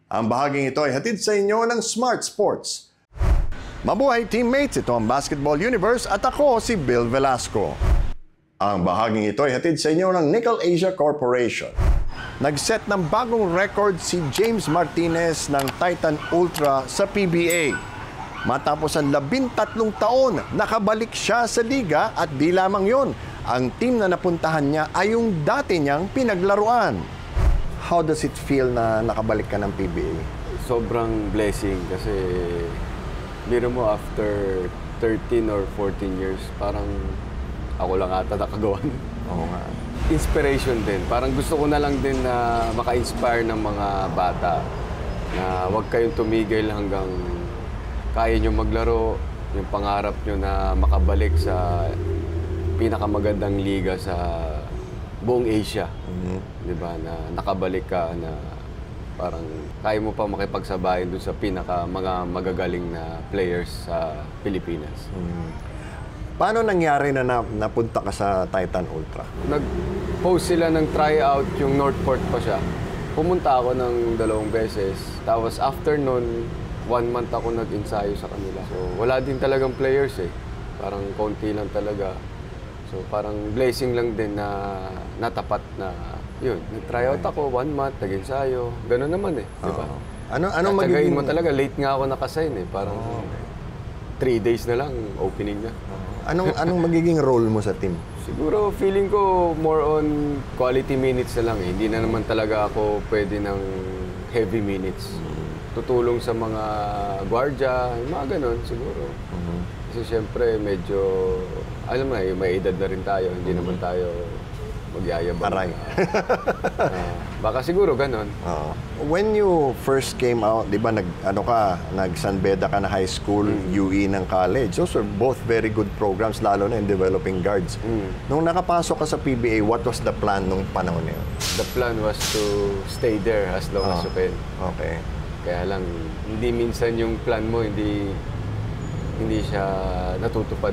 Ang bahaging ito ay hatid sa inyo ng Smart Sports. Mabuhay teammates, ito ang Basketball Universe at ako si Bill Velasco. Ang bahaging ito ay hatid sa inyo ng Nickel Asia Corporation. Nag-set ng bagong record si James Martinez ng Titan Ultra sa PBA. Matapos ang 13 taon, nakabalik siya sa liga at di lamang yon. Ang team na napuntahan niya ay yung dati niyang pinaglaruan. How does it feel na nakabalik ka ng PBA? Sobrang blessing kasi biro mo after 13 or 14 years, parang ako lang ata nakagawa. Oo nga. Inspiration din. Parang gusto ko na lang din na maka-inspire ng mga bata na huwag kayong tumigil hanggang kaya nyo maglaro, yung pangarap nyo na makabalik sa pinakamagandang liga sa buong Asia. Diba? Na nakabalik ka na parang kaya mo pa makipagsabayan dun sa mga magagaling na players sa Pilipinas. Paano nangyari na napunta ka sa Titan Ultra? Nag-post sila ng tryout, yung Northport pa siya. Pumunta ako ng 2 beses. Tapos after nun, 1 month ako nag-ensayo sa kanila. So wala din talagang players eh. Parang konti lang talaga. So parang blessing lang din na natapat na yun. Nag-tryout ako 1 month, nag-ensayo. Ganun naman eh. Diba? Anong magiging mo talaga, late nga ako nakasign eh. Parang 3 days na lang, opening na. Anong magiging role mo sa team? Siguro feeling ko more on quality minutes na lang eh. Hindi na naman talaga ako pwede ng heavy minutes. Tutulong sa mga gwardiya, yung mga ganun siguro. Kasi syempre medyo, alam mo na, may edad na rin tayo. Hindi naman tayo magyayabang. Aray. Baka siguro ganun. When you first came out, di ba nag-San Beda ka na high school, UE ng college. Those are both very good programs, lalo na in developing guards. Nung nakapasok ka sa PBA, what was the plan nung panahon na yun? The plan was to stay there as long as you can. Okay. Kaya lang, hindi minsan yung plan mo, hindi siya natutupad.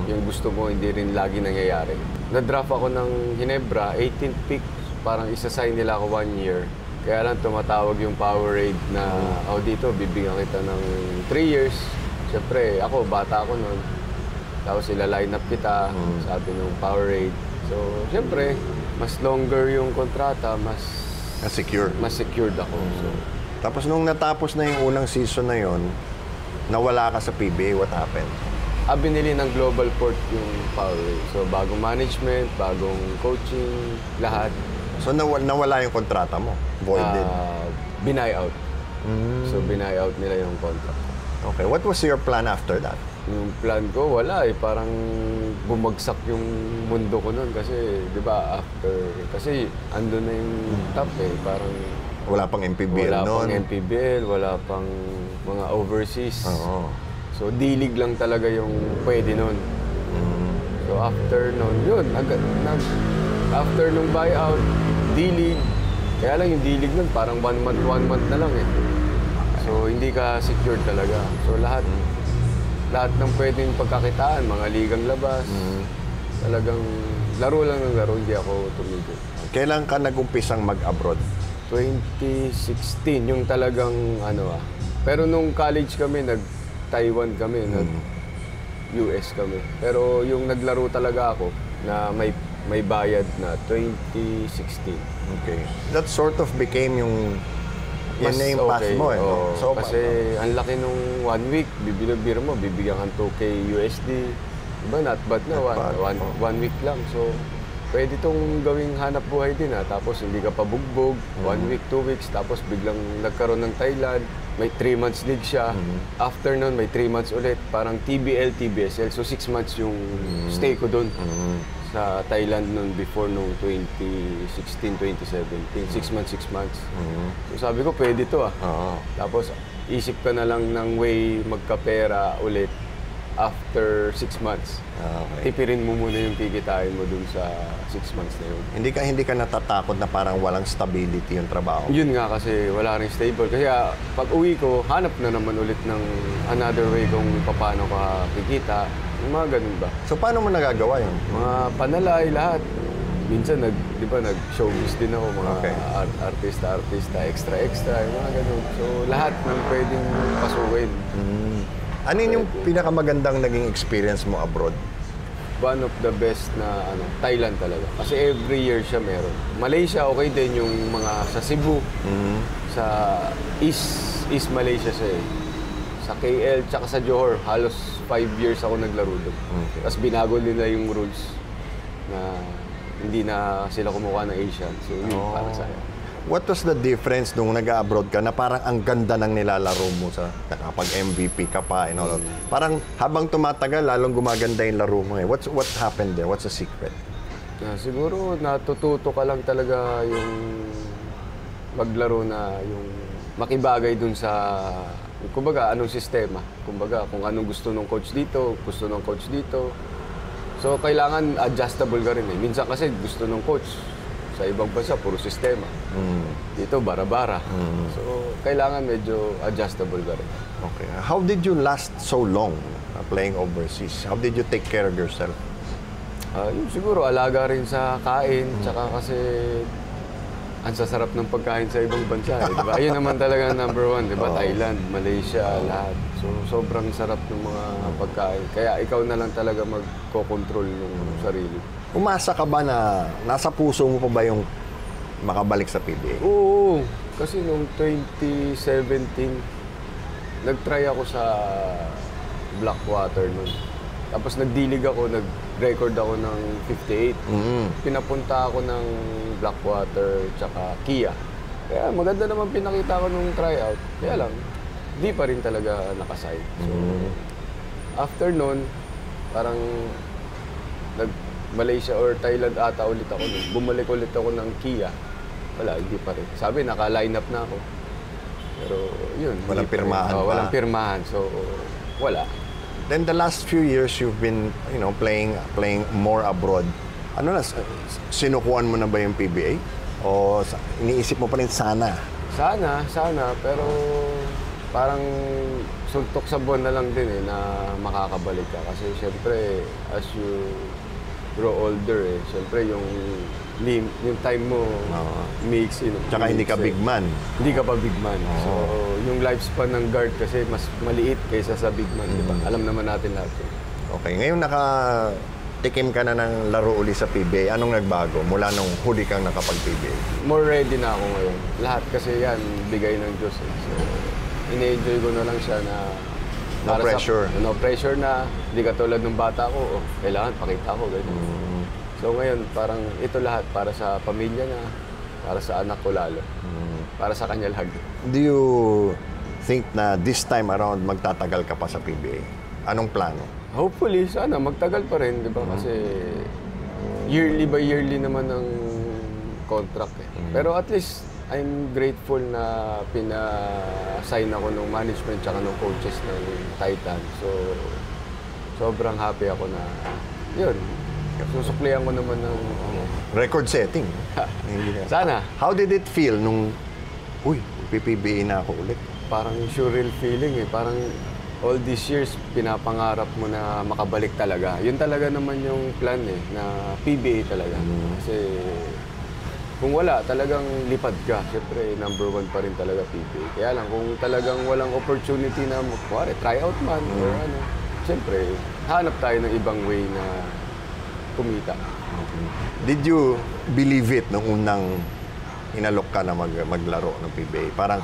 Yung gusto mo, hindi rin lagi nangyayari. Na-draft ako ng Ginebra, 18th pick. Parang isa-sign nila ako 1 year. Kaya lang tumatawag yung Powerade na, dito, bibigyan kita ng 3 years. Siyempre, ako, bata ako noon. Tapos ila-line up kita, sabi ng Powerade. So, siyempre, mas longer yung kontrata, mas secured ako. So, tapos nung natapos na yung unang season na yon, nawala ka sa PBA, what happened? Binili ng Global Port yung Powerade. So, bagong management, bagong coaching, lahat. So, nawala yung kontrata mo? Voided? Binayout. So, binayout nila yung contract. Okay. What was your plan after that? Yung plan ko, wala eh. Parang bumagsak yung mundo ko noon kasi, di ba, kasi andun na yung top eh. Parang wala pang MPBL noon? Wala pang MPBL, wala pang mga overseas. So, D-League lang talaga yung pwede nun. So, after nun, yun. After nung buyout, D-League. Kaya lang yung D-League nun, parang 1 month na lang eh. So, hindi ka secured talaga. So, lahat ng pwedeng pagkakitaan, mga ligang labas, talagang laro lang ng laro, hindi ako tumigil. Kailan ka nag-umpisang mag-abroad? 2016, yung talagang Pero nung college kami, Taiwan kami, US kami. Pero yung naglaro talaga ako na may bayad na 2016. Okay. That sort of became yung name path mo eh. So, kasi ang laki nung 1 week, bibiro mo, bibigyan kang 2K USD. Diba, not bad na, one week lang. So, pwede itong gawing hanap buhay din Tapos hindi ka pabugbog, 1 week, 2 weeks, tapos biglang nagkaroon ng Thailand. May 3 months league siya. After nun, may 3 months ulit. Parang TBL, TBSL. So 6 months yung stay ko doon sa Thailand nun before nung 2016, 2017. 6 months, 6 months. So sabi ko, pwede to Tapos isip ka na lang ng way magkapera ulit after 6 months. Okay. Tipirin mo muna yung kikitain mo dun sa 6 months na yun. Hindi ka natatakot na parang walang stability yung trabaho? Yun nga kasi wala rin stable. Kaya pag uwi ko, hanap na naman ulit ng another way kung paano ka kikita. Yung mga ganun ba. So paano mo nagagawa yun? Mga panalay, lahat. minsan di ba, nag-showbiz din ako, mga artista, extra, yung mga ganun. So, lahat ng pwedeng pasukin. Ano yung pinakamagandang naging experience mo abroad? One of the best na Thailand talaga. Kasi every year siya meron. Malaysia, okay din yung mga sa Cebu, sa East Malaysia siya eh. Sa KL, tsaka sa Johor, halos 5 years ako naglaro doon. Tapos binago nila yung rules na hindi na sila kumukuha ng Asian. So yun, para sa'yo. What was the difference nung nag-abroad ka na parang ang ganda ng nilalaro mo sa nakapag-MVP ka pa and all? Parang habang tumatagal, lalong gumaganda yung laro mo eh. What happened there? What's the secret? Siguro natututo ka lang talaga yung maglaro na yung makibagay dun sa, kumbaga, anong sistema. Kumbaga, kung anong gusto ng coach dito, gusto ng coach dito. So, kailangan adjustable ka rin eh. Minsan kasi gusto ng coach. Sa ibang bansa, puro sistema. Dito, bara-bara. So, kailangan medyo adjustable ka rin. Okay. How did you last so long playing overseas? How did you take care of yourself? Yun, siguro, alaga rin sa kain. Tsaka kasi, ang sasarap ng pagkain sa ibang bansa. Eh, diba? Ayun naman talaga number one. Diba? Thailand, Malaysia, lahat. So, sobrang sarap ng mga pagkain. Kaya ikaw na lang talaga magko-control ng sarili. Umasa ka ba na nasa puso mo pa ba yung makabalik sa PBA? Oo. Kasi noong 2017, nag-try ako sa Blackwater noon. Tapos nagdilig ako, nag-record ako ng 58. Pinapunta ako ng Blackwater tsaka Kia. Kaya maganda naman pinakita ko nung tryout. Kaya lang, di pa rin talaga nakaside. So, after noon, parang Malaysia or Thailand ata ulit ako. Bumalik ulit ako ng Kia. Wala, hindi pa rin. Sabi, naka-line up na ako. Pero yun. Walang pirmahan pa. Walang pirmahan. So, wala. Then the last few years you've been, playing more abroad. Ano na, sinukuan mo na ba yung PBA? O iniisip mo pa rin sana? Sana. Pero parang suntok sa buwan na lang din eh, na makakabalik ka. Kasi syempre, as you grow older eh. Siyempre, yung time mo makes in. Tsaka hindi ka big man. Hindi ka pa big man. So, yung lifespan ng guard kasi mas maliit kaysa sa big man. Diba? Alam naman natin lahat yun. Okay. Ngayon nakatikim ka na ng laro uli sa PBA. Anong nagbago mula nung huli kang nakapag-PBA? More ready na ako ngayon. Lahat kasi yan, bigay ng Diyos. Eh. So, ine-enjoy ko na lang siya na no pressure. No pressure na, hindi katulad ng bata ko, kailangan pakita ko, ganyan. So ngayon, parang ito lahat para sa pamilya na, para sa anak ko lalo, para sa kanya lahat. Do you think na this time around magtatagal ka pa sa PBA? Anong plano? Hopefully, sana magtagal pa rin, di ba? Kasi yearly by yearly naman ang contract eh. Pero at least, I'm grateful na pina-sign ako ng management tsaka ng coaches ng Titan. So, sobrang happy ako na, yun, susuklihan ko naman ng record setting. Sana. How did it feel nung, PPBA na ako ulit? Parang surreal feeling eh. Parang all these years, pinapangarap mo na makabalik talaga. Yun talaga naman yung plan eh, na PBA talaga. Kasi, kung wala, talagang lipad ka. Siyempre, number one pa rin talaga PBA. Kaya lang, kung talagang walang opportunity na, try out man, or ano, siyempre, hanap tayo ng ibang way na kumita. Did you believe it nung unang inalok ka na maglaro ng PBA? Parang,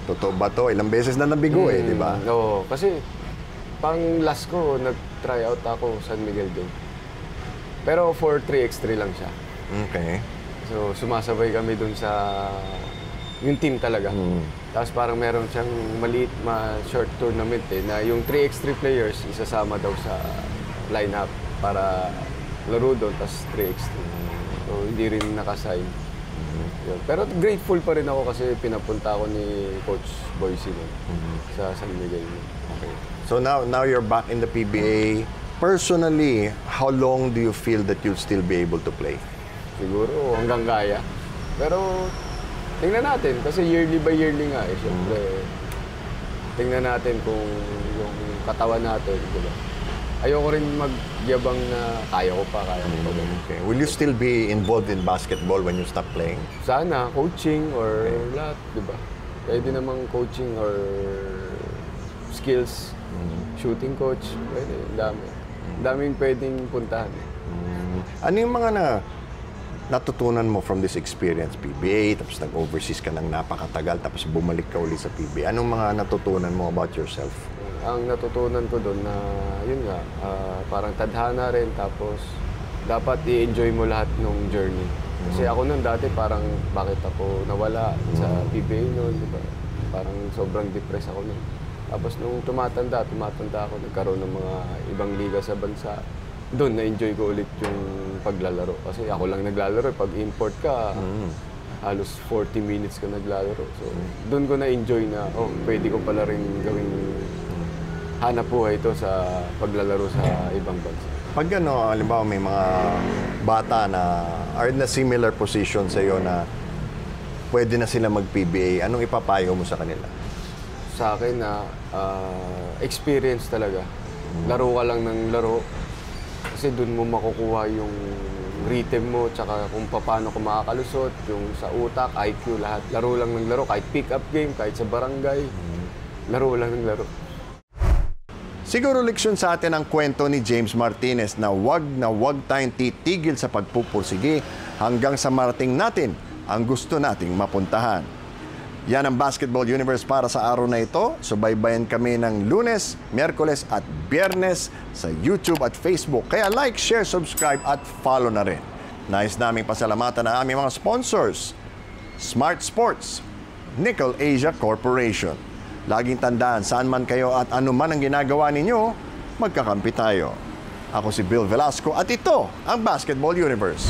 totoo ba to? Ilang beses na nabigo di ba? Oo, kasi, pang last ko, nag-try out ako San Miguel din. Pero for 3x3 lang siya. Okay. So, sumasabay kami dun sa yung team talaga. Tapos parang meron siyang maliit short tournament na yung 3x3 players isasama daw sa lineup para laro doon, tapos 3x3. So, hindi rin nakasign. Yun. Pero grateful pa rin ako kasi pinapunta ako ni Coach Boyce sa San Miguel. Okay. So now you're back in the PBA. Personally, how long do you feel that you'll still be able to play? Siguro hanggang kaya. Pero tingnan natin kasi yearly by yearly nga eh. Siyempre, tingnan natin kung yung katawan natin, di ba? ayoko rin magyabang na kaya ko pa. Okay. Will you still be involved in basketball when you stop playing? Sana, coaching or lahat, di ba? Pwede namang coaching or skills, shooting coach, pwede, dami. Daming pwedeng puntahan. Ano yung mga natutunan mo from this experience, PBA, tapos nag-overseas ka ng napakatagal, tapos bumalik ka ulit sa PBA. Anong mga natutunan mo about yourself? Ang natutunan ko doon na, yun nga, parang tadhana rin, tapos dapat i-enjoy mo lahat ng journey. Kasi ako noon dati parang bakit ako nawala sa PBA noon, di ba? Parang sobrang depressed ako noon. Tapos nung tumatanda ako, nagkaroon ng mga ibang liga sa bansa. Doon na-enjoy ko ulit yung paglalaro. Kasi ako lang naglalaro. Pag import ka, halos 40 minutes ka naglalaro. So doon ko na-enjoy na, pwede ko pala rin gawing hanap buhay ito sa paglalaro sa ibang bansa. Pag halimbawa may mga bata na are in a similar position sa iyo na pwede na sila mag-PBA, anong ipapayo mo sa kanila? Sa akin na experience talaga. Laro ka lang ng laro. Kasi doon mo makukuha yung rhythm mo, tsaka kung paano ka makakalusot, yung sa utak, IQ, lahat. Laro lang ng laro, kahit pick-up game, kahit sa barangay. Laro lang ng laro. Siguro leksyon sa atin ang kwento ni James Martinez na wag tayong titigil sa pagpupursige hanggang sa marating natin ang gusto nating mapuntahan. Yan ang Basketball Universe para sa araw na ito. Subaybayan kami ng Lunes, Miyerkules at Biyernes sa YouTube at Facebook. Kaya like, share, subscribe at follow na rin. Nais naming pasalamatan ang aming mga sponsors. Smart Sports, Nickel Asia Corporation. Laging tandaan, saan man kayo at ano man ang ginagawa ninyo, magkakampi tayo. Ako si Bill Velasco at ito ang Basketball Universe.